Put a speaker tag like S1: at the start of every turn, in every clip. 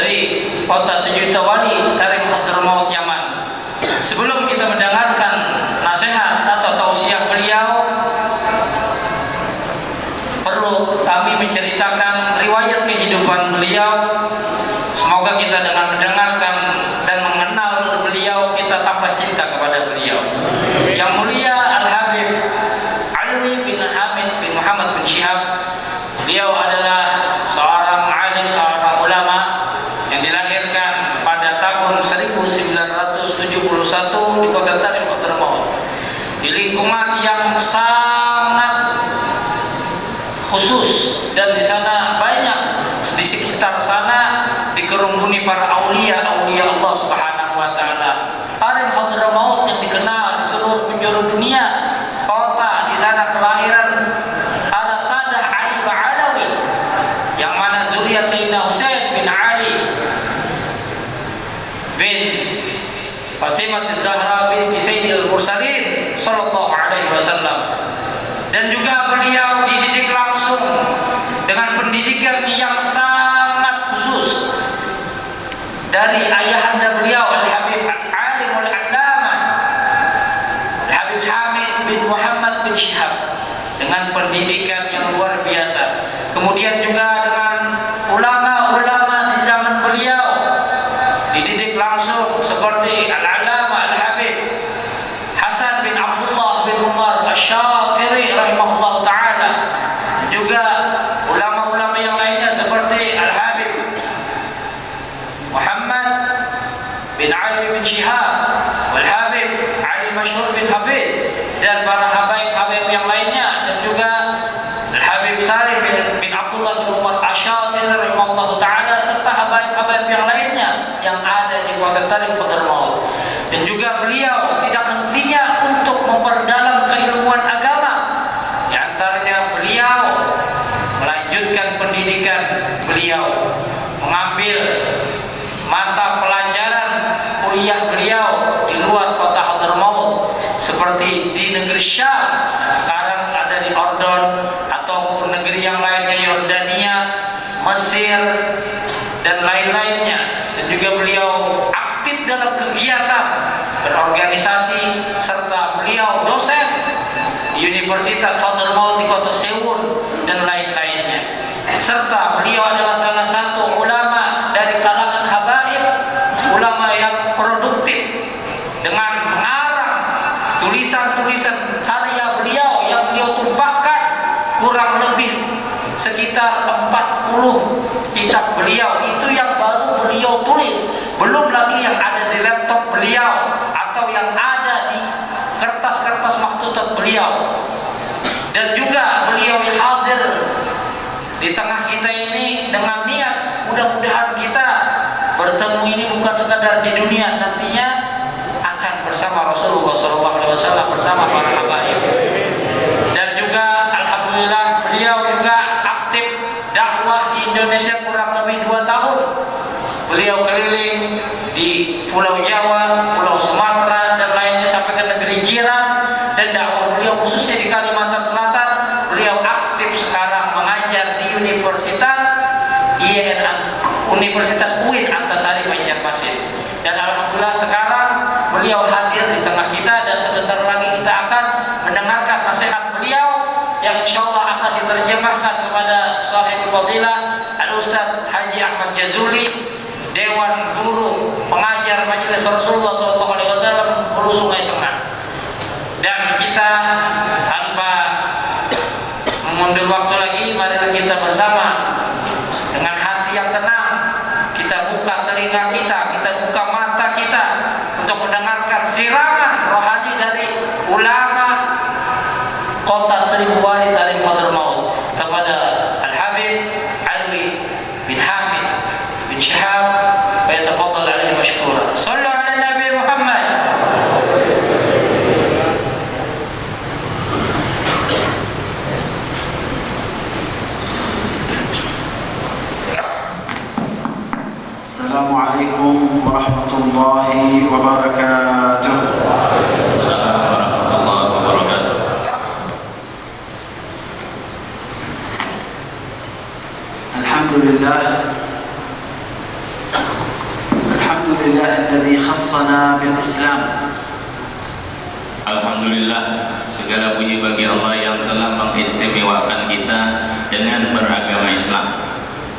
S1: dari kota sejuta wali Tarim Hadramaut Yaman. Sebelum kita mendengarkan nasihat atau tausiah beliau, perlu kami menceritakan riwayat kehidupan beliau. Semoga kita dengan mendengarkan dan mengenal beliau, kita tambah cinta kepada beliau. Yang mulia Al-Habib Alwi bin Hamid bin Muhammad bin Syihab, beliau adalah seorang alim, seorang ulama yang dilahirkan pada tahun 1971 di kota Tarim Hadramaut, di lingkungan yang sangat khusus, dan di sana banyak, di sekitar sana dikerumuni para aulia Allah Subhanahu wa taala. Tarim Hadramaut yang dikenal di seluruh penjuru dunia, kota di sana kelahiran Sadah Ali Ba'alawi, yang mana zuriat Sayyidina Husain bin Ali bin Fatimah Az-Zahra binti Sayyidil Mursalin sallallahu alaihi wasallam. Dan juga beliau dididik langsung dengan pendidikan yang sangat khusus dari ayahanda beliau Al-Habib Al-Alim Al-Allamah Al-Habib Hamid bin Muhammad bin Syihab, dengan pendidikan yang luar biasa. Kemudian juga dengan ulama-ulama di zaman beliau dididik langsung, seperti Al-Allamah Al-Habib Hasan bin Abdullah bin Umar Asy-Syatiri rahimahullah ta'ala. Juga ulama-ulama yang lainnya seperti Al-Habib Muhammad bin Ali bin Syihab, Al-Habib Ali Mashhur bin Hafiz, dan para habaib-habaib yang lainnya, dan juga Al-Habib Salim bin Abdullah bin Umar Asy-Syatiri rahimahullah ta'ala, serta habaib-habaib yang lainnya yang ada di kota Tarim Hadramaut. Dan juga beliau tidak hentinya untuk memperdalam keilmuan agama. Di antaranya beliau melanjutkan pendidikan beliau, mengambil mata pelajaran kuliah beliau di luar kota Hadramaut, seperti di negeri Syam, sekarang ada di Ordon, ataupun negeri yang lainnya, Yordania, Mesir, dan lain-lainnya. Dan juga beliau aktif dalam kegiatan berorganisasi, serta beliau dosen di Universitas Hadramaut di kota Seoul dan lain-lainnya. Serta beliau adalah salah satu ulama dari kalangan habaib, ulama yang produktif, dengan mengarang tulisan-tulisan karya beliau yang beliau tumpahkan kurang lebih sekitar 40 kitab beliau. Itu yang baru beliau tulis, belum lagi yang ada di laptop beliau atau yang ada di kertas-kertas maktutat beliau. Dan juga beliau hadir di tengah kita ini dengan niat, mudah-mudahan kita bertemu ini bukan sekadar di dunia, nantinya akan bersama Rasulullah SAW, bersama para habaib. Dan juga alhamdulillah beliau juga aktif dakwah di Indonesia kurang lebih 2 tahun. Beliau keliling di Pulau Jawa, Pulau Sumatera, dan lainnya sampai ke negeri jiran. Dan dakwah beliau khususnya di Kalimantan Selatan, beliau aktif sekarang mengajar di Universitas UIN Antasari Banjarmasin. Dan alhamdulillah sekarang beliau hadir di tengah kita, dan sebentar lagi kita akan mendengarkan nasihat beliau yang insyaallah akan diterjemahkan kepada Sahibul Fadilah Al-Ustaz Haji Ahmad Jazuli, Dewan Guru Pengajar Majelis Rasulullah SAW Hulu Sungai Tengah. Dan kita tanpa mengundur waktu lagi, marilah kita bersama dengan hati yang tenang, kita buka telinga kita buka mata kita untuk mendengarkan siraman rohani dari ulama kota Seribu Wali Tarim Hadramaut kepada Al-Habib Alwi bin Hamid bin Syihab. Fayatafaddal alaihi mashkura. Sallu ala Nabi Muhammad.
S2: Assalamualaikum warahmatullahi wabarakatuh.
S1: Waalaikumsalam warahmatullahi wabarakatuh.
S2: Alhamdulillah لله الذي خصنا بالإسلام.
S3: Alhamdulillah, segala puji bagi Allah yang telah mengistimewakan kita dengan beragama Islam.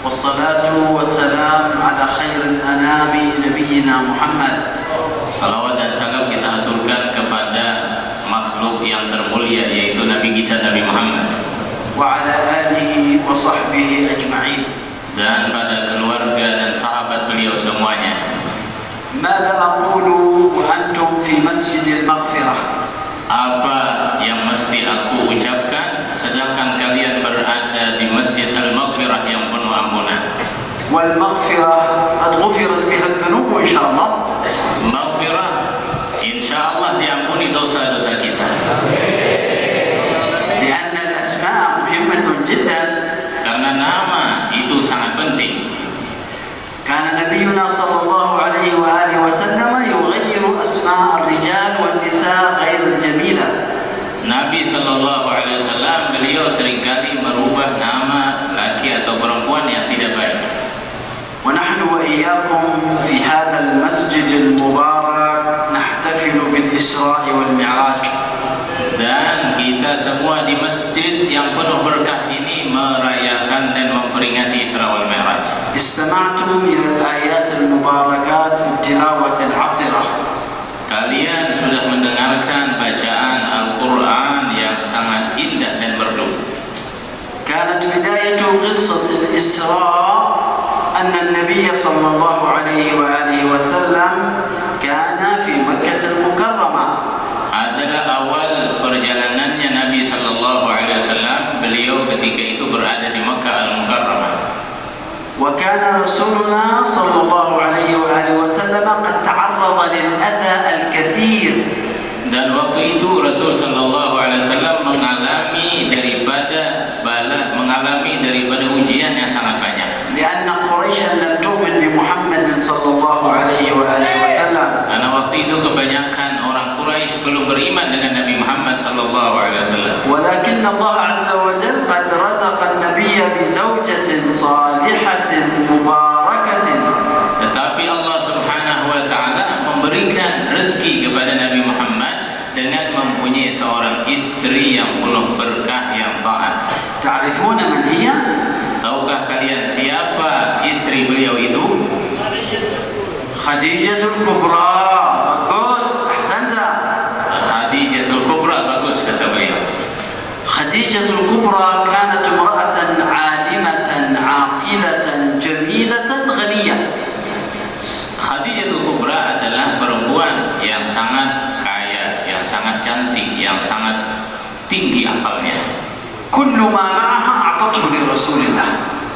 S2: والصلاة والسلام على خير الأنام نبينا محمد.
S3: Salawat dan salam kita aturkan kepada makhluk yang termulia, yaitu Nabi kita Nabi Muhammad,
S2: وعلى آله وصحبه أجمعين.
S3: dan pada keluarga dan sahabat beliau semuanya.
S2: ماذا أقول وأنتم في مسجد المغفرة؟
S3: Apa yang mesti aku ucapkan sedangkan kalian berada di Masjid Al-Maghfirah yang penuh ampunan?
S2: والمغفرة قد غفرت بها الذنوب إن شاء الله.
S3: Maghfirah, insyaallah diampuni dosa-dosa kita.
S2: لأن الأسماء مهمة جدا.
S3: Karena nama itu sangat penting.
S2: كان نبينا صلى الله عليه وآله وسلم يغير أسماء الرجال والنساء غير الجميلة.
S3: Nabi Shallallahu Alaihi Wasallam beliau seringkali merubah nama laki atau perempuan yang tidak baik.
S2: ونحن وإياكم في هذا المسجد المبارك نحتفل بالإسراء والمعراج.
S3: Dan kita semua di masjid yang penuh berkah ini merayakan dan memperingati Isra wal Mi'raj.
S2: استمعتم إلى الآيات المباركات بالتلاوة العطرة.
S3: Kalian sudah mendengarkan bacaan Al-Quran yang sangat indah dan merdu.
S2: كانت بداية قصة الإسراء أن النبي صلى الله عليه وآله وسلم كان في مكة المكرمة.
S3: Adalah awal perjalanannya Nabi Shallallahu Alaihi Wasallam. Beliau ketika itu berada di Makkah Al-Mukarramah.
S2: وكان رسولنا صلى الله عليه وآله وسلم قد تعرض للأذى الكثير.
S3: Dan waktu itu Rasul Shallallahu Alaihi Wasallam mengalami daripada ujian yang sangat banyak.
S2: لأن قريشا لم تؤمن بمحمد صلى الله عليه وآله وسلم.
S3: Karena waktu itu kebanyakan orang Quraisy belum beriman dengan Nabi Muhammad Sallallahu Alaihi Wasallam.
S2: ولكن الله عز وجل قد رزق النبي بزوجة صالحة مباركة.
S3: Tetapi Allah Subhanahu Wa Taala memberikan rezeki kepada Nabi Muhammad dengan mempunyai seorang istri yang penuh berkah yang taat.
S2: تعرفون من هي؟
S3: Tahukah kalian siapa istri beliau itu?
S2: خديجة الكبرى. بقوس أحسنت.
S3: Khadijatul Kubra, bagus kata beliau.
S2: خديجة الكبرى كانت امرأة عالمة عاقلة جميلة غنية.
S3: Khadijatul Kubra adalah perempuan yang sangat kaya, yang sangat cantik, yang sangat tinggi akalnya.
S2: كل ما معها أعطته لرسول الله.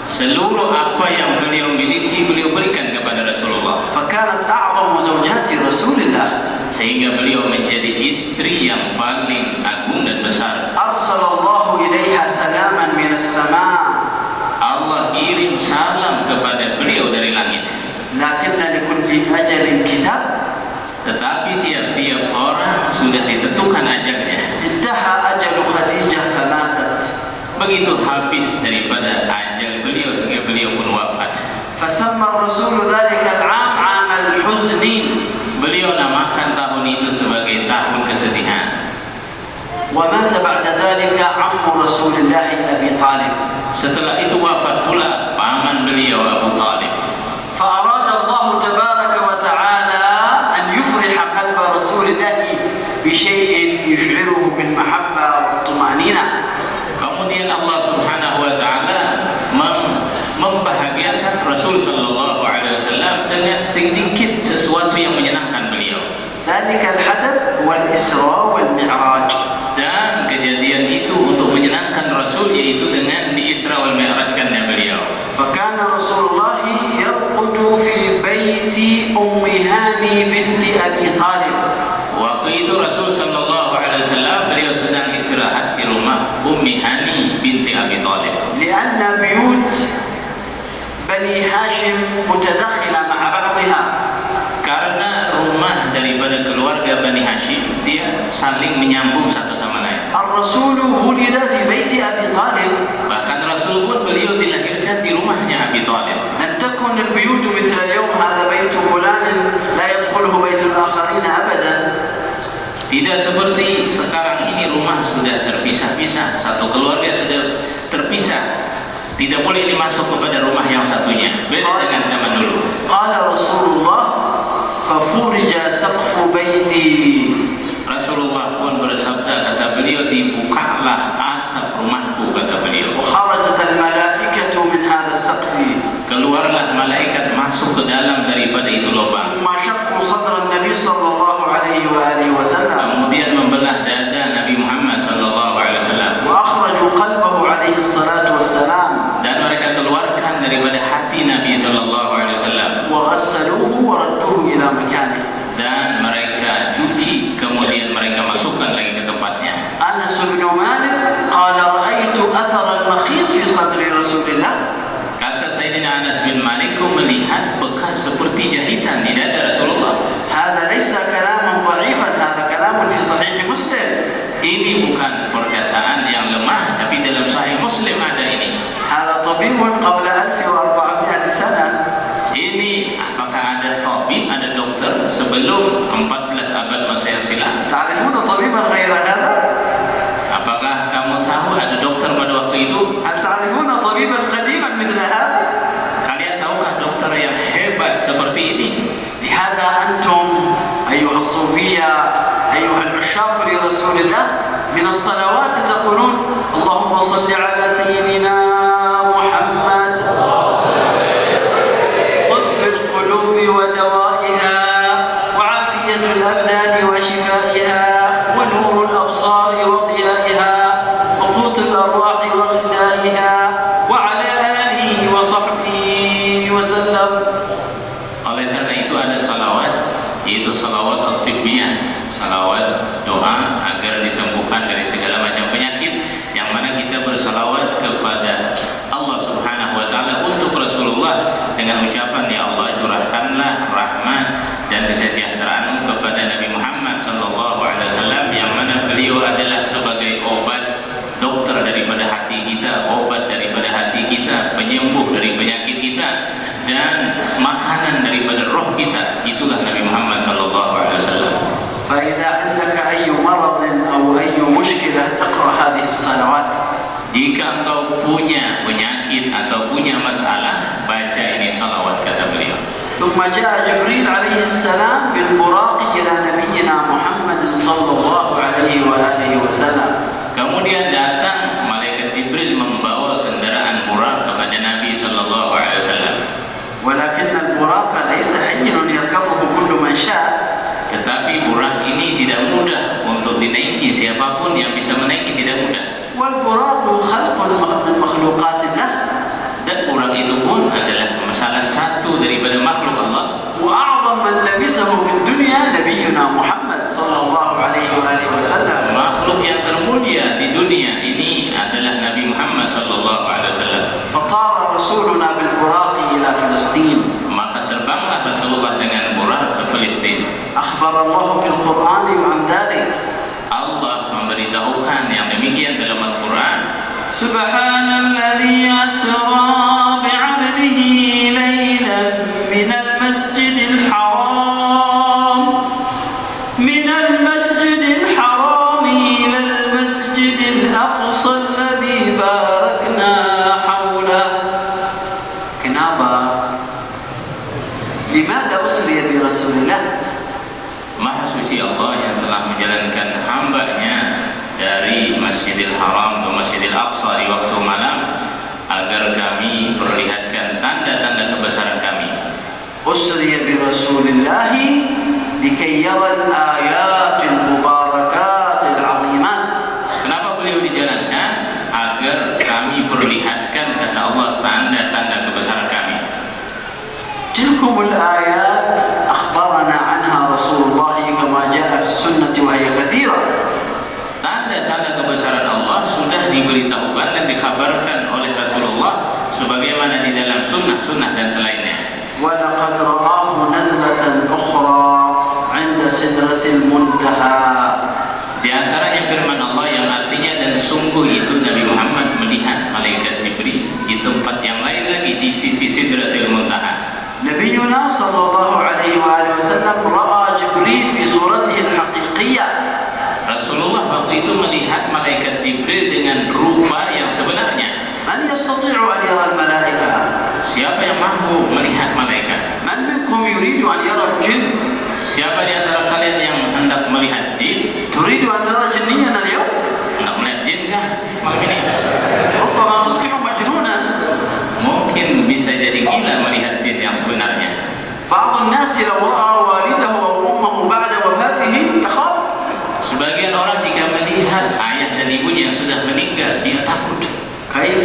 S3: Seluruh apa yang beliau miliki beliau berikan kepada Rasulullah.
S2: فكانت أعظم زوجات رسول الله.
S3: Sehingga beliau menjadi istri yang paling agung dan besar.
S2: أرسل الله إليها سلاما من السماء.
S3: Allah kirim salam kepada beliau dari langit.
S2: لكن لكل أجل كتاب.
S3: Tetapi tiap-tiap orang sudah ditentukan ajalnya.
S2: انتهى أجل خديجة فماتت.
S3: Begitu habis daripada ajal beliau hingga beliau pun wafat.
S2: فسمى الرسول ذلك العام عام الحزن.
S3: Beliau namakan tahun itu sebagai tahun kesedihan.
S2: ومات بعد ذلك عم رسول الله أبي طالب.
S3: Setelah itu wafat pula paman beliau Abu Talib.
S2: فأراد الله تبارك وتعالى أن يفرح قلب رسول الله بشيء يشعره بالمحبة والطمأنينة.
S3: Kemudian Allah Subhanahu Wa Taala membahagiakan Rasul Sallallahu Alaihi Wasallam dengan sedikit sesuatu yang menyenangkan beliau.
S2: ذلك الحدث والإسراء والمعراج.
S3: Dan kejadian itu untuk menyenangkan Rasul, yaitu dengan di Isra wal Mi'rajkannya beliau.
S2: فكان رسول الله يرقد في بيت أم هاني بنت أبي طالب.
S3: Waktu itu Rasul Sallallahu Alaihi Wasallam beliau sedang istirahat di rumah Ummi Hani binti Abi Talib.
S2: لأن بيوت بني هاشم متداخلة مع بعضها.
S3: Karena rumah daripada keluarga Bani Hashim dia saling menyambung satu sama lain.
S2: الرسول ولد في بيت أبي طالب.
S3: Bahkan Rasul pun beliau dilahirkan di rumahnya Abi Talib.
S2: لم تكن البيوت مثل اليوم هذا بيت فلان لا
S3: Tidak seperti sekarang ini rumah sudah terpisah-pisah, satu keluarga sudah terpisah, tidak boleh dimasuk kepada rumah yang satunya. Beda dengan zaman dulu.
S2: Qala Rasulullah fafurija saqfu baiti.
S3: Rasulullah pun bersabda, kata beliau, dibukalah atap rumahku, kata beliau.
S2: Kharajat al-malaikatu min hadha as-saqfi.
S3: Keluarlah malaikat masuk ke dalam daripada itu lubang.
S2: Ma shaqqu sadra an-nabi sallallahu alaihi wa alihi wasallam.
S3: Kemudian membelah dada Nabi Muhammad sallallahu alaihi wasallam.
S2: Wa akhraju qalbahu alaihi salatu wassalam.
S3: Dan mereka keluarkan daripada hati Nabi sallallahu alaihi wasallam.
S2: Wa ghassaluhu wa radduhu ila makanihi.
S3: Dan mereka cuci, kemudian mereka masukkan lagi ke tempatnya.
S2: Anas bin Malik qala ra'aytu athara al-makhit fi sadri Rasulillah.
S3: Kata Sayyidina Anas bin Malik, ku melihat bekas seperti jahitan di dada Rasulullah.
S2: Hadha laysa kalaman dha'ifan, hadha kalamun fi sahih Muslim.
S3: Ini bukan perkataan yang lemah, tapi dalam Sahih Muslim ada ini.
S2: Hadha tabibun qabla 1400 sana.
S3: Ini apakah ada tabib, ada dokter sebelum 14 abad masa yang silam?
S2: Ta'rifuna tabiban ghayra hadha?
S3: Apakah kamu tahu ada dokter pada waktu itu?
S2: Hal ta'rifuna tabiban qadiman mithla hadha?
S3: Kalian tahukah dokter yang hebat seperti ini?
S2: لهذا أنتم أيها الصوفية أيها العشاق لرسول الله من الصلوات تقولون اللهم صل على سيدنا محمد طب القلوب ودوائها وعافية الأبدان وشفائها ونور الأبصار وضيائها وقوت الأرواح وغذائها وعلى آله وصحبه وسلم.
S3: Oleh karena itu ada salawat, yaitu salawat at-tibbiyah, salawat doa agar disembuhkan dari segala macam penyakit, yang mana kita bersalawat kepada Allah Subhanahu wa taala untuk Rasulullah dengan ucapan, ya Allah curahkanlah rahmat dan kesejahteraan kepada Nabi Muhammad sallallahu alaihi wasallam, yang mana beliau adalah sebagai obat, dokter daripada hati kita, obat daripada hati kita, penyembuh dari penyakit kita, dan makanan daripada roh kita. Itulah Nabi Muhammad sallallahu alaihi wasallam.
S2: فإذا عندك أي مرض أو أي مشكلة اقرأ هذه الصلوات.
S3: Jika engkau punya penyakit atau punya masalah, baca ini salawat, kata beliau.
S2: ثم جاء جبريل عليه السلام بالبراق إلى نبينا محمد صلى الله عليه وآله وسلم.
S3: Kemudian datang malaikat Jibril membawa kendaraan burak kepada Nabi sallallahu alaihi wasallam.
S2: ولكن البراق ليس هين يركبه كل من شاء.
S3: Tetapi burak ini tidak mudah untuk dinaiki, siapapun yang bisa menaiki tidak mudah.
S2: والبراق خلق من مخلوقات الله.
S3: Dan burak itu pun adalah salah satu daripada makhluk Allah.
S2: وأعظم من لبسه في الدنيا نبينا محمد صلى الله عليه وآله وسلم.
S3: Makhluk yang termulia di dunia ini adalah Nabi Muhammad sallallahu alaihi wasallam.
S2: فطار رسولنا بالبراق إلى فلسطين.
S3: Maka terbanglah Rasulullah dengan burak ke Palestina.
S2: أخبر الله في القرآن عن ذلك.
S3: Allah memberitahukan yang demikian dalam Al-Quran.
S2: سبحان الذي أسرى بعبده ليلا من المسجد الحرام إلى المسجد الأقصى الذي باركنا حوله. Kenapa? لماذا أسري برسول الله؟
S3: Maha suci Allah yang telah menjalankan hambanya dari Masjidil Haram ke Masjidil Aqsa di waktu malam, agar kami perlihatkan tanda-tanda kebesaran kami.
S2: أسري برسول الله لكي يرى الآيات المباركات العظيمات.
S3: Kenapa beliau dijalankan? Agar kami perlihatkan, kata Allah, tanda-tanda kebesaran kami.
S2: تلكم الآيات أخبرنا عنها رسول الله كما جاء في السنة وهي كثيرة.
S3: Tanda-tanda kebesaran Allah sudah diberitahukan dan dikabarkan oleh Rasulullah sebagaimana di dalam sunnah-sunnah dan selainnya.
S2: ولقد رآه نزلة أخرى عند سدرة المنتهى.
S3: Di antaranya firman Allah yang artinya, dan sungguh itu Nabi Muhammad melihat malaikat Jibril di tempat yang lain lagi, di sisi Sidratil Muntaha.
S2: نبينا صلى الله عليه وآله وسلم رأى جبريل في صورته الحقيقية.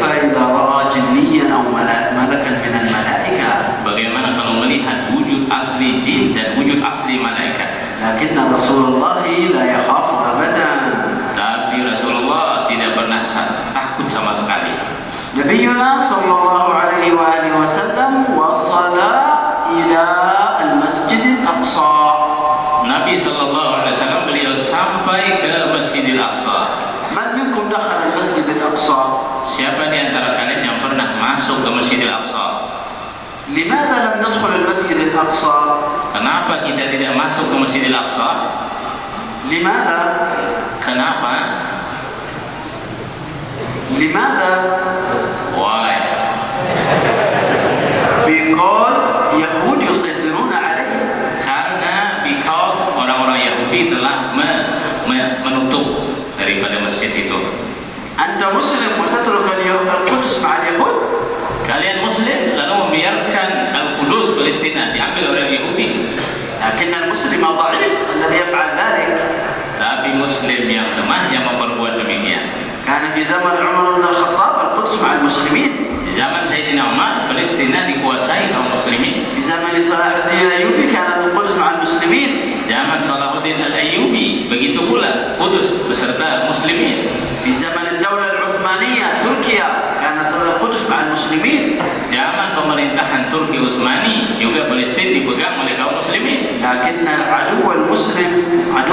S2: فكيف إذا رأى جنيا أو ملكا من الملائكة؟
S3: Bagaimana kalau melihat wujud asli jin dan wujud asli malaikat?
S2: لكن رسول الله لا يخاف أبدا.
S3: Tapi Rasulullah tidak pernah takut sama sekali.
S2: نبينا صلى الله عليه وآله وسلم وصل إلى المسجد الأقصى.
S3: Nabi SAW beliau sampai ke Masjidil Aqsa.
S2: من منكم دخل المسجد الأقصى؟
S3: Siapa di antara kalian yang pernah masuk ke Masjidil Aqsa?
S2: لماذا لم ندخل المسجد الأقصى؟
S3: Kenapa kita tidak masuk ke Masjidil Aqsa?
S2: لماذا؟
S3: Kenapa?
S2: لماذا؟
S3: Why?
S2: Because Yahud يسيطرون عليه.
S3: Karena because orang-orang Yahudi telah menutup daripada masjid itu.
S2: أنت مسلم وتترك القدس مع اليهود؟
S3: Kalian Muslim lalu membiarkan Al-Qudus Palestina diambil oleh Yahudi.
S2: لكن المسلم الضعيف الذي يفعل ذلك
S3: Tapi Muslim yang lemah yang memperbuat demikian.
S2: كان في زمن عمر بن الخطاب القدس مع المسلمين.
S3: Di zaman Sayyidina Umar, Palestina dikuasai kaum muslimin.
S2: في زمن صلاح الدين الأيوبي كان القدس مع المسلمين.
S3: Zaman Salahuddin Al-Ayyubi begitu pula Kudus beserta muslimin.
S2: في زمن الدولة العثمانية تركيا كانت القدس مع المسلمين.
S3: Zaman pemerintahan Turki Utsmani juga Palestina dipegang oleh kaum muslimin.
S2: لكن عدو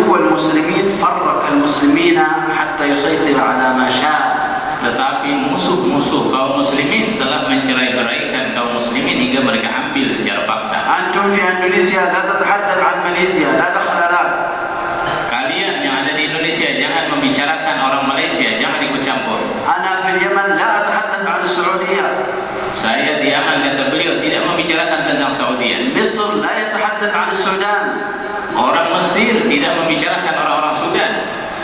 S2: المسلمين فرق المسلمين حتى يسيطر على ما شاء.
S3: Tetapi musuh-musuh kaum muslimin telah mencerai-beraikan kaum muslimin hingga mereka ambil secara paksa.
S2: أنتم في إندونيسيا لا تتحدث عن ماليزيا، لا دخل لك.
S3: Kalian yang ada di Indonesia jangan membicarakan orang Malaysia, jangan ikut campur.
S2: أنا في اليمن لا أتحدث عن السعودية.
S3: Saya di Yaman, kata beliau, tidak membicarakan tentang Saudi.
S2: مصر لا يتحدث عن السودان.
S3: Orang Mesir tidak membicarakan orang-orang Sudan.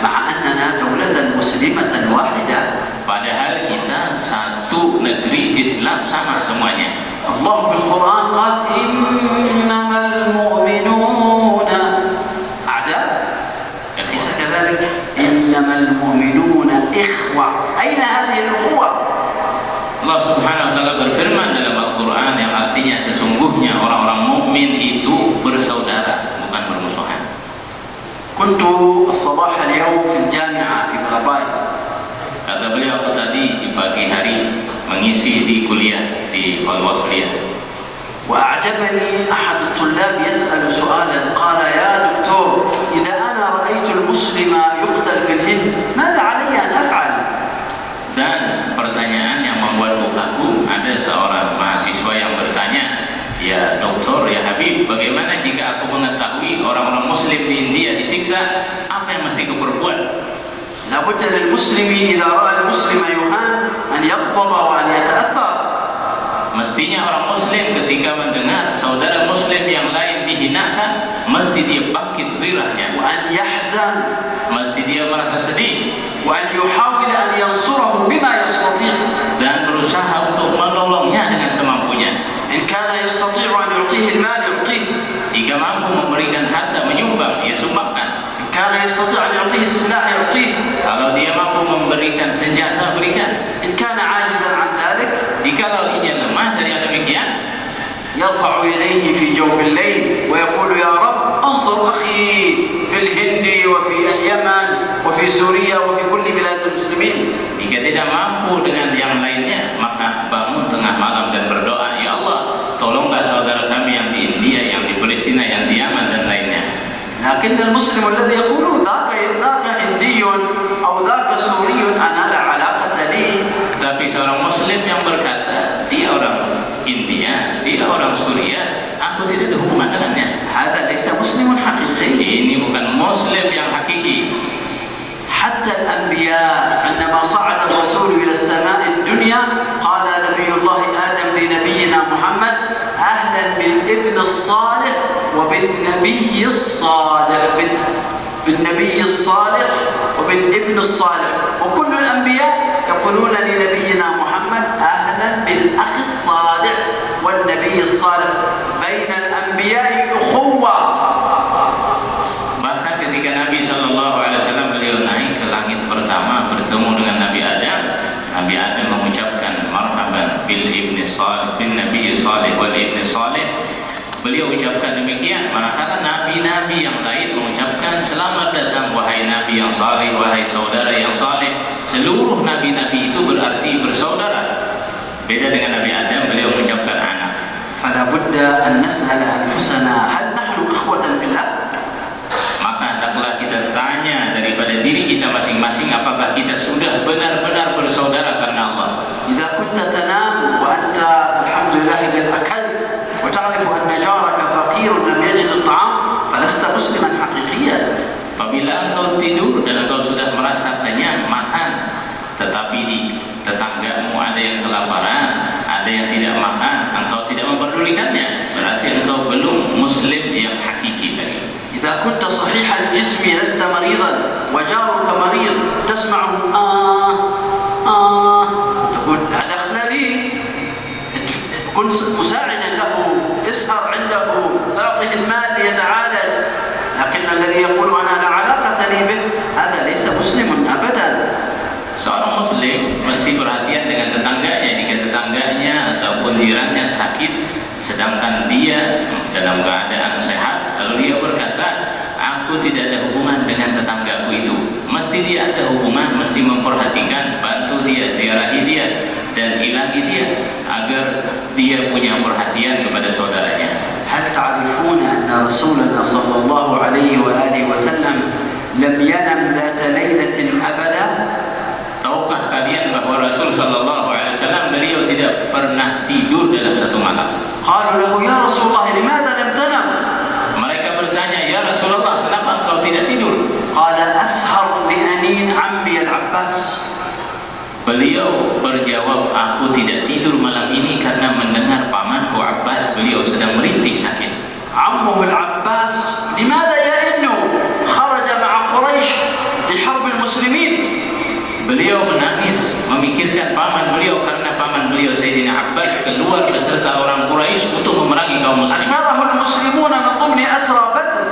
S2: مع أننا دولة مسلمة واحدة.
S3: Padahal kita satu negeri Islam sama semuanya.
S2: الله في القرآن قال إنما المؤمنون أعداء. أليس كذلك؟ إنما المؤمنون إخوة. أين هذه الأخوة؟
S3: Allah Subhanahu wa taala berfirman dalam Al-Qur'an yang artinya sesungguhnya orang-orang mukmin itu bersaudara, bukan bermusuhan.
S2: كنت الصباح اليوم في الجامعة في بغداد.
S3: Kata beliau tadi di pagi hari mengisi di kuliah di Al-Wasliyah.
S2: وأعجبني أحد الطلاب يسأل سؤالا قال يا دكتور إذا أنا رأيت المسلم يقتل في الهند ماذا علي أن أفعل؟
S3: Dan pertanyaan yang membuatku kagu, ada seorang mahasiswa yang bertanya, ya doktor, ya Habib, bagaimana jika aku mengetahui orang-orang muslim di India disiksa, apa yang mesti kuperbuat?
S2: لابد للمسلم إذا رأى المسلم يهان أن يغضب وأن يتأثر.
S3: Mestinya orang muslim ketika mendengar saudara muslim yang lain dihinakan, mesti dia bangkit gairahnya,
S2: وأن يحزن
S3: mesti dia merasa sedih,
S2: وأن يحاول أن ينصره بما يستطيع.
S3: dan berusaha untuk menolongnya dengan semampunya.
S2: إن كان يستطيع أن يعطيه المال يعطيه.
S3: Jika mampu memberikan harta menyumbang, dia sumbangkan.
S2: إن كان يستطيع أن يعطيه السلاح يعطيه.
S3: Kalau dia mampu memberikan senjata, berikan.
S2: إن كان عاجزا عن ذلك
S3: Jikalau dia lemah dari yang demikian,
S2: يرفع يديه في جوف الليل ويقول يا رب انصر أخي في الهند وفي اليمن وفي سوريا وفي كل بلاد المسلمين.
S3: jika tidak mampu dengan yang lainnya, maka bangun tengah malam dan berdoa, ya Allah, tolonglah saudara kami yang di India, yang di Palestina, yang di Yaman dan lainnya.
S2: لكن المسلم الذي يقول ذاك هندي أو ذاك سوري أنا لا علاقة لي.
S3: Tapi seorang muslim yang berkata, dia orang India, dia orang Suriah, aku tidak ada hubungan dengannya.
S2: هذا ليس مسلم حقيقي.
S3: Ini bukan muslim yang hakiki.
S2: حتى الأنبياء عندما صعد الرسول إلى السماء الدنيا قال نبي الله آدم لنبينا محمد أهلا بالابن الصالح وبالنبي الصالح، بالنبي الصالح وبالابن الصالح. وكل الأنبياء يقولون لنبينا محمد أهلا بالأخ الصالح والنبي الصالح. بين الأنبياء أخوة.
S3: Bahkan ketika Nabi SAW beliau naik ke langit pertama bertemu dengan Nabi Adam mengucapkan bin Nabi Salih wal ibn Salih. Beliau ucapkan demikian, manakala nabi-nabi yang lain mengucapkan selamat datang wahai nabi yang saleh, wahai saudara yang saleh. Seluruh nabi-nabi itu berarti bersaudara. Beda dengan Nabi Adam, beliau mengucapkan anak.
S2: فلا بد أن نسأل أنفسنا هل نحن إخوة في الله؟
S3: Maka hendaklah kita tanya daripada diri kita masing-masing, apakah kita sudah benar-benar bersaudara karena Allah.
S2: إذا كنت تنام وأنت الحمد لله قد أكلت وتعرف أن جارك فقير لم يجد الطعام فلست مسلما حقيقيا.
S3: Apabila engkau tidur dan engkau sudah merasa kenyang makan, tetapi di tetanggamu ada yang kelaparan, ada yang tidak makan, engkau tidak memperdulikannya, berarti engkau belum muslim yang hakiki tadi.
S2: إذا كنت صحيح الجسم لست مريضا وجارك مريض تسمعه تقول دخل لي، كن مساعدا له، اسهر عنده، اعطه المال ليتعالج. لكن الذي يقول أنا لا علاقة لي به هذا ليس مسلم أبدا.
S3: Seorang muslim mesti perhatian dengan tetangganya jika tetangganya ataupun jirannya sakit sedangkan dia dalam keadaan sehat, lalu dia berkata, aku tidak ada hubungan dengan tetanggaku itu. Mesti dia ada hubungan, mesti memperhatikan, bantu dia, ziarahi dia dan ilangi dia agar dia punya perhatian kepada saudaranya.
S2: هل تعرفون أن رسولنا صلى الله عليه وآله وسلم لم ينم ذات ليلة أبدا؟
S3: Tahukah kalian bahwa Rasul sallallahu alaihi wasallam beliau tidak pernah tidur dalam satu malam?
S2: قالوا له يا رسول الله لماذا لم تنم؟
S3: Mereka bertanya, ya Rasulullah, kenapa engkau tidak tidur?
S2: قال أسهر لأنين عمي العباس.
S3: Beliau berjawab, aku tidak tidur malam ini karena mendengar pamanku Abbas beliau sedang merintih sakit.
S2: عمه العباس لماذا يئن؟ خرج مع قريش لحرب المسلمين.
S3: Beliau menangis memikirkan paman beliau karena paman beliau Sayyidina Abbas keluar beserta orang Quraisy untuk memerangi kaum muslimin.
S2: أسره المسلمون من ضمن أسرى بدر.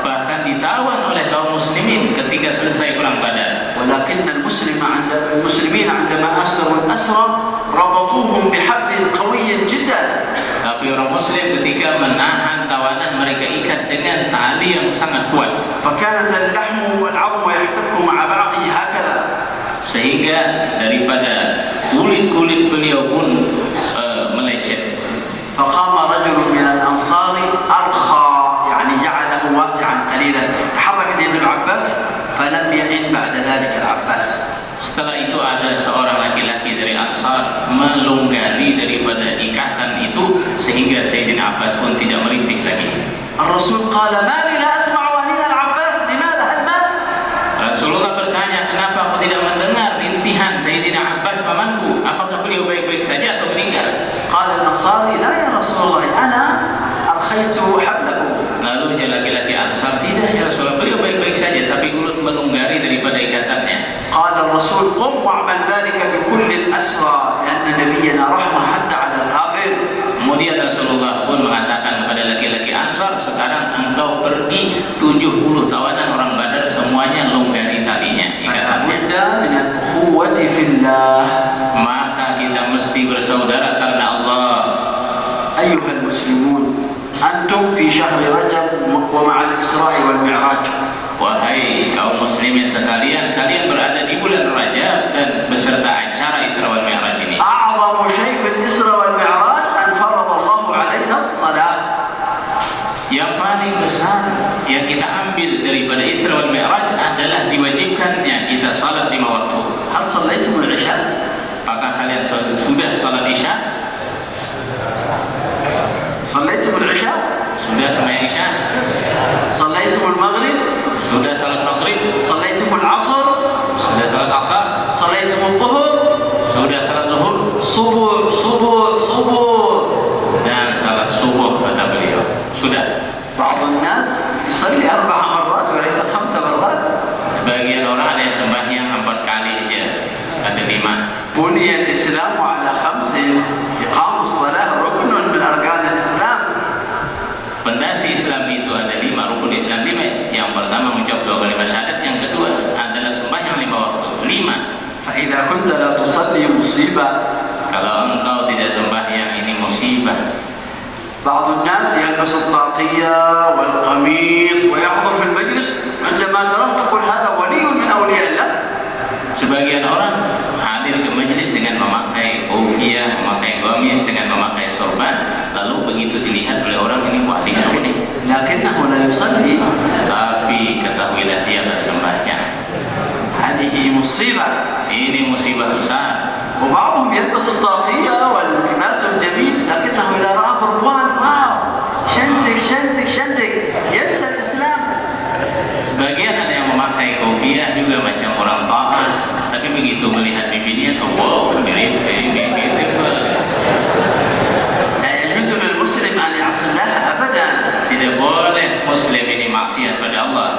S3: Bahkan ditawan oleh kaum muslimin ketika selesai perang Badar.
S2: ولكن المسلمين عندما أسروا الأسرى ربطوهم بحبل قوي جدا.
S3: Tapi orang muslim ketika menahan tawanan mereka ikat dengan tali yang sangat kuat.
S2: فكانت اللحم والعظم يحتك مع بعضه هكذا.
S3: Sehingga daripada kulit-kulit beliau pun melecet.
S2: فقام رجل من الأنصار أرخى يعني جعله واسعا قليلا، تحركت يد العباس فلم يئن بعد ذلك العباس.
S3: Setelah itu ada seorang laki-laki dari Ansar melonggari daripada ikatan itu sehingga Sayyidina Abbas pun tidak merintih lagi.
S2: الرسول قال ما لي لا أسمع أنين العباس لماذا هل مات؟
S3: Rasulullah bertanya, kenapa aku tidak mendengar rintihan Sayyidina Abbas pamanku? Apakah beliau baik-baik saja atau meninggal?
S2: قال الأنصاري لا يا رسول الله أنا أرخيت حبله.
S3: Lalu dia laki-laki Ansar, tidak ya Rasulullah, beliau baik-baik saja tapi urut melonggari daripada ikatannya.
S2: قال الرسول قم واعمل ذلك بكل الأسرى لأن نبينا رحمة حتى على الكافر.
S3: Kemudian Rasulullah pun mengatakan kepada laki-laki Ansar, sekarang engkau pergi 70 tawanan orang Badar semuanya longgari talinya, ikatannya.
S2: من الأخوة في الله.
S3: Maka kita mesti bersaudara karena Allah.
S2: أيها المسلمون أنتم في شهر رجب ومع الإسراء والمعراج.
S3: Wahai kaum muslimin sekalian, kalian berada di bulan Rajab dan beserta acara Isra wal Mi'raj ini.
S2: أعظم شيء في الإسراء والمعراج أن فرض الله علينا الصلاة.
S3: Yang paling besar yang kita ambil daripada Isra wal Mi'raj adalah diwajibkannya kita salat 5 waktu.
S2: هل صليتم العشاء؟
S3: Apakah kalian sudah salat Isya?
S2: صليتم العشاء؟
S3: Sudah sembahyang Isya?
S2: صليتم المغرب؟
S3: Sudah salat Maghrib?
S2: صليتم العصر؟
S3: Sudah salat Asar?
S2: صليتم الظهر؟
S3: Sudah salat Zuhur?
S2: صبح
S3: Dan salat subuh kata beliau. Sudah.
S2: بعض الناس يصلي 4 مرات وليس 5 مرات.
S3: Sebagian orang ada yang sembahyang 4 kali aja, ada 5.
S2: بني الإسلام على 5. إقام الصلاة ركن من أركان الإسلام.
S3: Pondasi Islam itu ada 5, rukun Islam 5. Yang pertama mengucap 2 kalimat syahadat, yang kedua adalah sembahyang 5 waktu. 5.
S2: فإذا كنت لا تصلي مصيبة.
S3: Kalau engkau
S2: الطاقية والقميص ويحضر في المجلس، عندما تراه تقول هذا ولي من أولياء الله.
S3: Sebagian orang hadir ke majelis dengan memakai kopiah, memakai gamis, dengan memakai sorban, lalu begitu dilihat oleh orang ini wali soleh,
S2: لكنه لا يصلي.
S3: tapi ketahuilah dia bersembahyang.
S2: هذه مصيبة.
S3: Ini musibah besar.
S2: وبعضهم يلبس الطاقية واللباس الجميل، لكنه إذا رأى بروان واو شنتك شنتك شنتك ينسى الإسلام.
S3: Sebagian ada yang memakai kopiah juga macam orang taat, tapi begitu melihat bibinya, oh wow, mirip kayak gitu.
S2: لا يجوز للمسلم أن يعصي الله أبدا.
S3: Tidak boleh muslim ini maksiat pada Allah.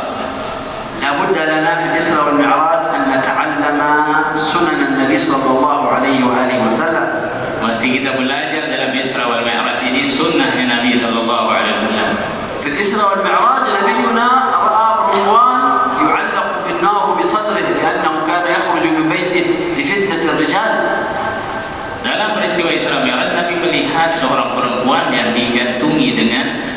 S2: لا بد لنا في الإسراء والمعراج أن نتعلم سنن النبي صلى الله عليه وآله وسلم.
S3: Mesti kita belajar dalam Isra wal Mi'raj ini sunnahnya Nabi sallallahu alaihi wasallam.
S2: في الإسراء والمعراج نبينا رأى رضوان يعلق في النار بصدره لأنه كان يخرج من بيته لفتنة الرجال.
S3: Dalam peristiwa Isra Mi'raj, Nabi melihat seorang perempuan yang digantungi dengan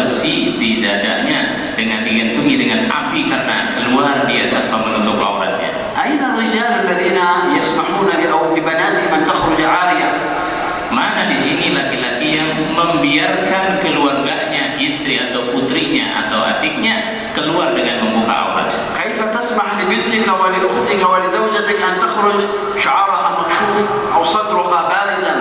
S3: besi di dadanya, dengan digantungi dengan api karena keluar dia tanpa menutup auratnya.
S2: أين الرجال الذين يسمحون لبناتهم أن تخرج عارية؟
S3: Mana di sini laki-laki yang membiarkan keluarganya, istri atau putrinya atau adiknya keluar dengan membuka aurat?
S2: كيف تسمح لبنتك ولأختك ولزوجتك أن تخرج شعرها مكشوف أو صدرها بارزا؟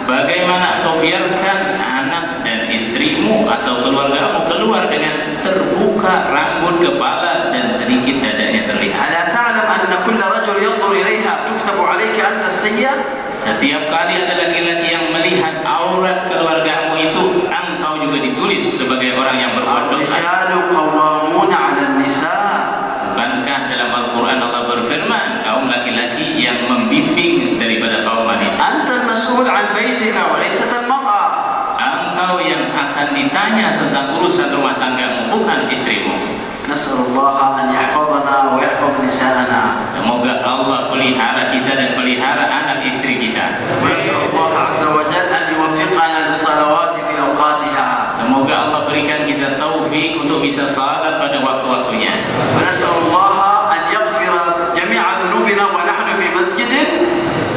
S3: Bagaimana kau biarkan anak dan istrimu atau keluargamu keluar dengan terbuka rambut kepala dan sedikit dadanya terlihat?
S2: ألا تعلم أن كل رجل ينظر إليها تكتب عليك أنت السيئة؟
S3: Setiap kali ada laki-laki yang melihat aurat keluargamu itu, engkau juga ditulis sebagai orang yang berbuat dosa.
S2: الرجال قوامون على النساء.
S3: Bukankah dalam Al-Quran Allah berfirman, kaum laki-laki yang membimbing daripada kaum wanita?
S2: أنت المسؤول عن بيتك وليست المرأة.
S3: Engkau yang akan ditanya tentang urusan rumah tanggamu, bukan istrimu.
S2: نسأل الله أن يحفظنا ويحفظ نساءنا.
S3: Semoga Allah pelihara kita dan pelihara anak istri kita.
S2: ونسأل الله عز وجل أن يوفقنا للصلوات في أوقاتها.
S3: Semoga Allah berikan kita taufik untuk bisa salat pada waktu-waktunya.
S2: ونسأل الله أن يغفر جميع ذنوبنا ونحن في مسجد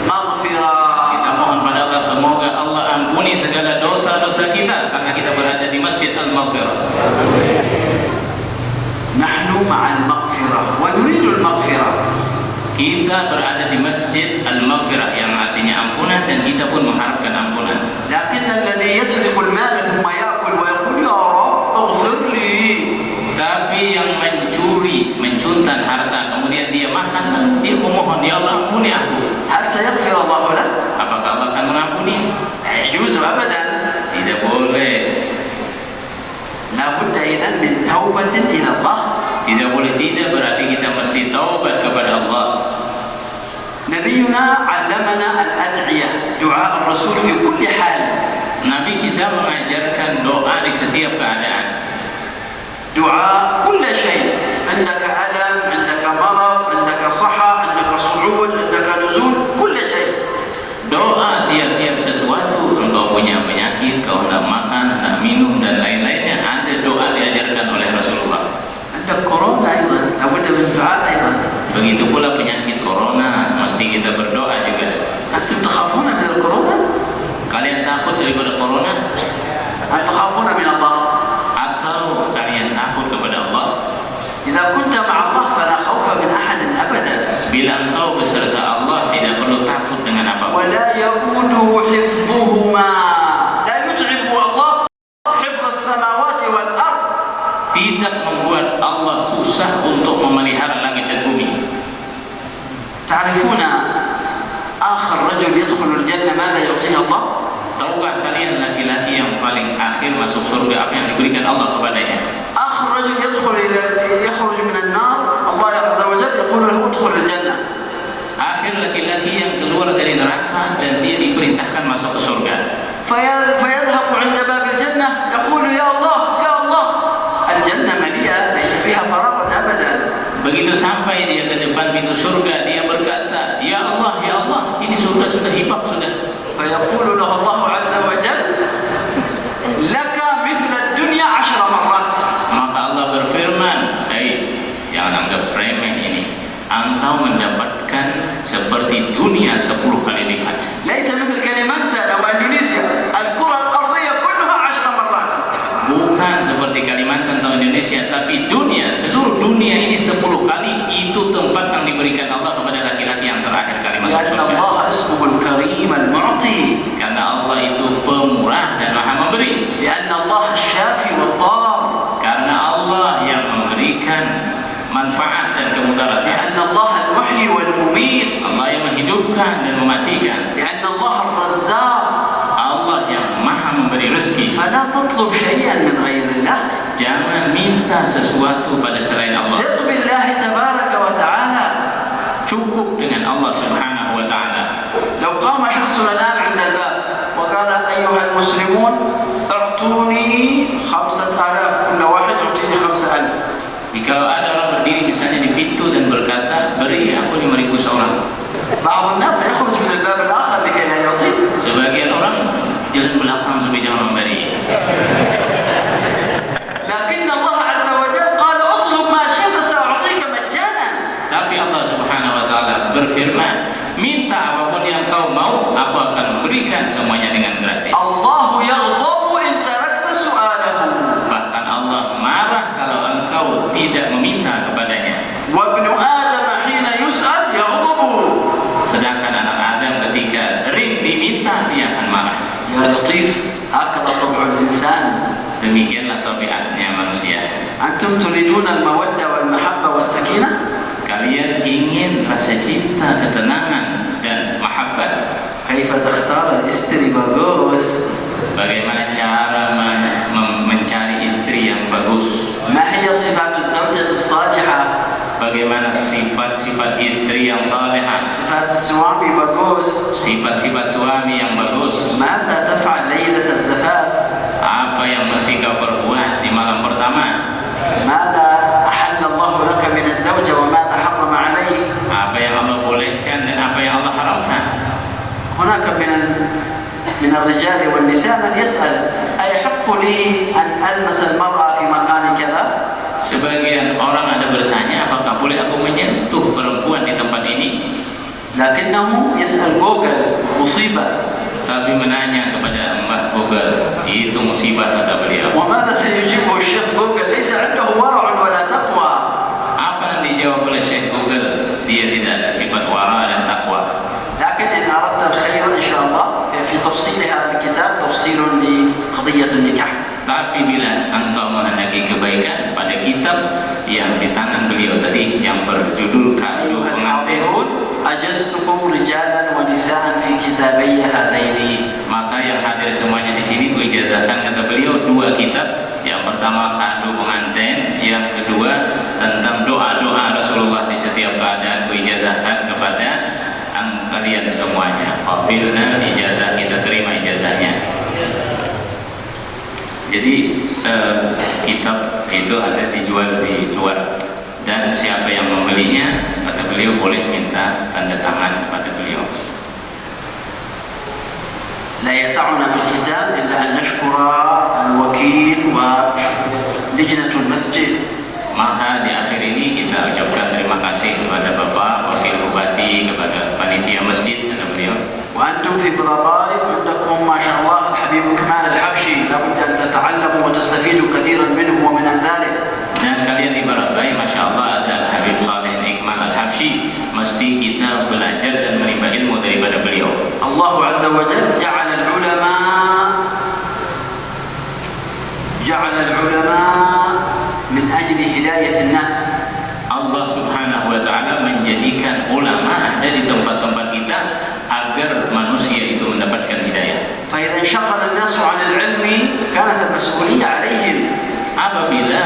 S2: مغفرة.
S3: Kita mohon pada Allah, semoga Allah ampuni segala dosa-dosa kita karena kita berada di Masjid Al-Maghfirah.
S2: نحن مع المغفرة ونريد المغفرة.
S3: Kita berada di Masjid Al-Maghfirah yang artinya ampunan, dan kita pun mengharapkan ampunan.
S2: لكن الذي يسرق المال ثم يأكل ويقول يا رب اغفر لي.
S3: Tapi yang mencuri, mencuntan harta, kemudian dia makan, lalu dia memohon, ya Allah ampuni aku.
S2: هل سيغفر الله له؟
S3: Apakah Allah akan mengampuni?
S2: لا يجوز أبدا.
S3: Tidak boleh.
S2: لا بد إذن من توبة إلى الله.
S3: Tidak boleh tidak, berarti kita mesti taubat kepada Allah.
S2: نبينا علمنا الأدعية دعاء الرسول في كل حال.
S3: Nabi kita mengajarkan doa di setiap keadaan.
S2: دعاء كل شيء. عندك ألم، عندك مرض، عندك صحة، عندك صعود، عندك نزول، كل شيء.
S3: Doa tiap-tiap sesuatu, engkau punya penyakit, kau hendak makan, hendak minum, dan lain-lainnya, ada doa diajarkan oleh Rasulullah.
S2: عندك كورونا أيضا لابد من دعاء أيضا.
S3: Begitu pula penyakit corona, mesti kita berdoa juga.
S2: أنتم تخافون من الكورونا؟
S3: Kalian takut daripada corona?
S2: أم تخافون من الله؟
S3: Atau kalian takut kepada Allah?
S2: إذا كنت مع الله فلا خوف من أحد أبدا.
S3: Bila engkau beserta Allah, tidak perlu takut dengan apapun.
S2: ولا يؤوده حفظهما. لا يتعب الله حفظ السماوات والأرض.
S3: Tidak membuat Allah susah untuk memelihara langit dan bumi.
S2: تعرفون آخر رجل يدخل الجنة ماذا يعطيه الله؟
S3: Tahukah kalian laki-laki yang paling akhir masuk surga, apa yang diberikan Allah kepadanya?
S2: آخر رجل يخرج من النار الله عز وجل يقول له ادخل الجنة.
S3: Akhir laki-laki yang keluar dari neraka dan dia diperintahkan masuk ke surga.
S2: فيذهب عند باب الجنة يقول يا الله يا الله. الجنة مليئة ليس فيها فراغ أبدا.
S3: Begitu sampai dia ke depan pintu surga, dia berkata, ya Allah, ini surga sudah hibak sudah.
S2: فيقول له الله عز وجل لك مثل الدنيا
S3: dunia 10 kali lipat.
S2: ليس مثل كلمتنا وإندونيسيا الكرة الأرضية كلها 10 مرات.
S3: Bukan seperti Kalimantan atau Indonesia, tapi dunia, seluruh dunia ini 10 kali. Itu tempat yang diberikan Allah kepada laki-laki yang terakhir kali masuk
S2: لأن
S3: surga.
S2: الله اسمه الكريم المعطي.
S3: Karena Allah itu pemurah dan maha memberi.
S2: لأن الله الشافي والضار.
S3: Karena Allah yang memberikan manfaat dan kemudaratan.
S2: لأن الله المحيي والمميت.
S3: Allah yang menghidupkan dan mematikan.
S2: لأن الله الرزاق.
S3: Allah yang maha memberi rezeki.
S2: فلا تطلب شيئا من غير الله.
S3: Jangan minta sesuatu pada selain Allah.
S2: ثق بالله تبارك وتعالى.
S3: Cukup dengan Allah Subhanahu wa taala.
S2: لو قام شخص الآن عند الباب وقال أيها المسلمون اعطوني 5,000 كل واحد يعطيني 5,000.
S3: Jika ada orang berdiri misalnya di pintu dan berkata, beri aku 5.000 seorang.
S2: بعض الناس يخرج من الباب الآخر لكي لا يعطي.
S3: Sebagian orang jalan belakang supaya jangan memberi.
S2: لكن الله عز وجل قال اطلب ما شئت سأعطيك مجانا.
S3: Tapi Allah Subhanahu wa taala berfirman, minta apapun yang kau mau, aku akan memberikan semuanya dengan gratis.
S2: الله يغضب إن تركت سؤاله.
S3: Bahkan Allah marah kalau engkau tidak meminta kepadanya.
S2: وابن آدم حين يسأل يغضب.
S3: Sedangkan anak Adam ketika sering diminta dia akan marah.
S2: يا لطيف هكذا طبع الإنسان.
S3: Demikianlah tabiatnya manusia.
S2: أنتم تريدون المودة والمحبة والسكينة.
S3: Kalian ingin rasa cinta, ketenangan dan mahabbat.
S2: كيف تختار الاستري باغوس.
S3: Bagaimana cara mencari istri yang bagus?
S2: ما هي صفات الزوجة الصالحة.
S3: Bagaimana sifat-sifat istri yang salehah?
S2: صفات السوامي باغوس.
S3: Sifat-sifat suami yang bagus.
S2: ماذا تفعل ليلة الزفاف.
S3: Apa yang mesti kau perbuat di malam pertama?
S2: ماذا أحل الله لك من الزوجة وماذا حرم عليك.
S3: Apa yang Allah bolehkan dan apa yang Allah haramkan?
S2: هناك من الرجال والنساء من يسأل أيحق لي أن ألمس المرأة في مكان كذا.
S3: Sebagian orang ada bertanya, apakah boleh aku menyentuh perempuan di tempat ini?
S2: لكنه يسأل جوجل مصيبة.
S3: Tapi menanya kepada Mbah Google, itu musibah kata beliau.
S2: وماذا سيجيبه الشيخ جوجل. ليس عنده ورع ولا تقوى.
S3: Apa yang dijawab oleh Syekh Google? Dia tidak ada sifat wara dan takwa.
S2: لكن إن أردت الخير إن شاء الله في تفصيل هذا الكتاب تفصيل لقضية النكاح.
S3: Tapi bila engkau menghendaki kebaikan, pada kitab yang di tangan beliau tadi yang berjudul Kado
S2: أيها
S3: Pengantin,
S2: الحاضرون أجزتكم رجالا ونساء في كتابي هذين.
S3: maka yang hadir semuanya di sini kuijazahkan kata beliau 2 kitab. Yang pertama Kado Pengantin, yang kedua tentang doa-doa Rasulullah di setiap keadaan kuijazahkan kepada kalian semuanya. Qabilna ijazah, kita terima ijazahnya. Jadi kitab itu ada dijual di luar, dan siapa yang membelinya kata beliau boleh minta tanda tangan kepada beliau.
S2: لا يسعنا في الختام إلا أن نشكر الوكيل ولجنة المسجد.
S3: Maka di akhir ini kita ucapkan terima kasih kepada Bapak Wakil Bupati, kepada panitia masjid kata beliau.
S2: وأنتم في بضبايب عندكم ما شاء الله الحبيب كمال الحبشي لابد أن تتعلموا وتستفيدوا كثيرا منه ومن أمثاله.
S3: Dan kalian di Barabai, Masya Allah, ada Al-Habib Saleh Iqmal Al-Habsyi. Mesti kita belajar dan menimba ilmu daripada beliau.
S2: الله عز وجل جعل العلماء من أجل هداية الناس.
S3: Allah Subhanahu wa taala menjadikan ulama ada di tempat-tempat kita agar manusia itu mendapatkan hidayah.
S2: فإذا انشغل الناس عن العلم كانت المسؤولية عليهم.
S3: Apabila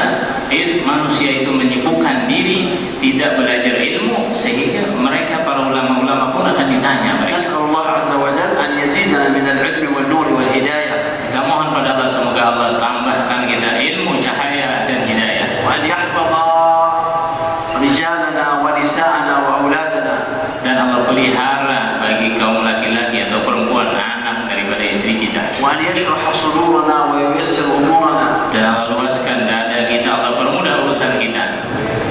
S3: manusia itu menyibukkan diri tidak belajar ilmu, sehingga mereka para ulama-ulama pun akan ditanya mereka.
S2: نسأل الله عز وجل أن يزيدنا من العلم والنور والهداية.
S3: Kita mohon pada Allah, semoga Allah tambahkan kita ilmu, cahaya dan hidayah.
S2: وأن يحفظ رجالنا ونساءنا وأولادنا.
S3: Dan Allah pelihara bagi kaum laki-laki atau perempuan anak daripada istri kita.
S2: وأن يشرح صدورنا وييسر أمورنا.
S3: Dan Allah luaskan dada kita, Allah permudah urusan kita.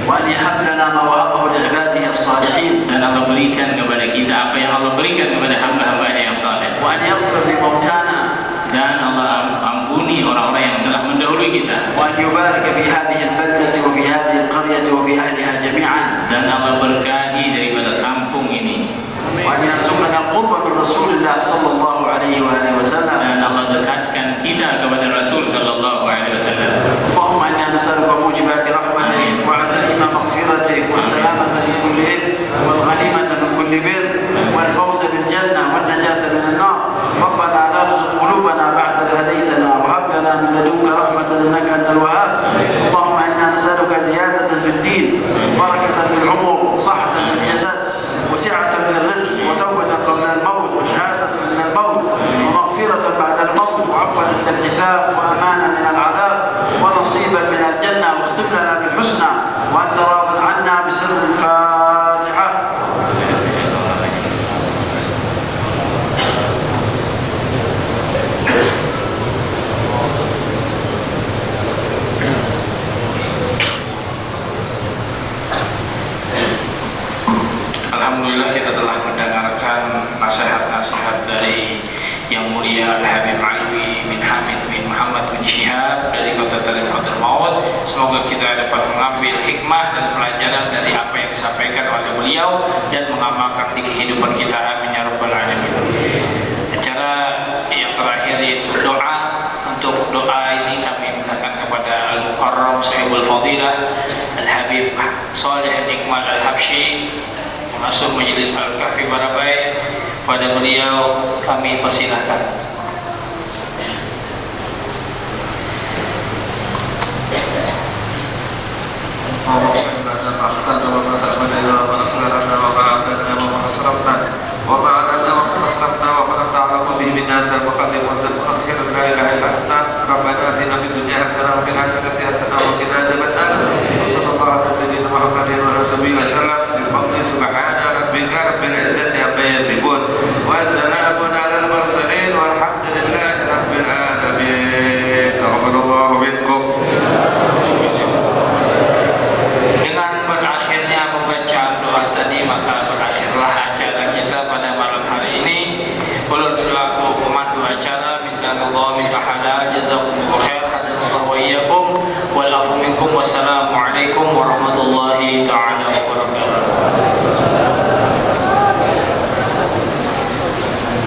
S2: وأن يهب لنا ما وهبه لعباده الصالحين.
S3: Dan Allah berikan kepada kita apa yang Allah berikan
S1: dari Yang Mulia Al-Habib Alwi bin Hamid bin Muhammad bin Syihab dari Kota Tarim Hadramaut. Semoga kita dapat mengambil hikmah dan pelajaran dari apa yang disampaikan oleh beliau dan mengamalkan di kehidupan kita. Amin ya rabbal alamin. Acara yang terakhir yaitu doa. Untuk doa ini kami mintakan kepada Al-Mukarram Sahibul Fadilah Al-Habib Saleh Iqmal Al-Habsyi masuk Majelis Al-Kahfi Barabai. Pada beliau kami persilahkan. Wassalamualaikum warahmatullahi ta'ala wabarakatuh.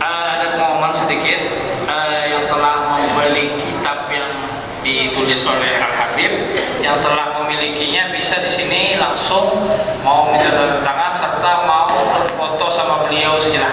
S1: Ada pengumuman sedikit yang telah membeli kitab yang ditulis oleh Al-Habib, yang telah memilikinya bisa di sini langsung mau minta tanda tangan serta mau berfoto sama beliau silakan.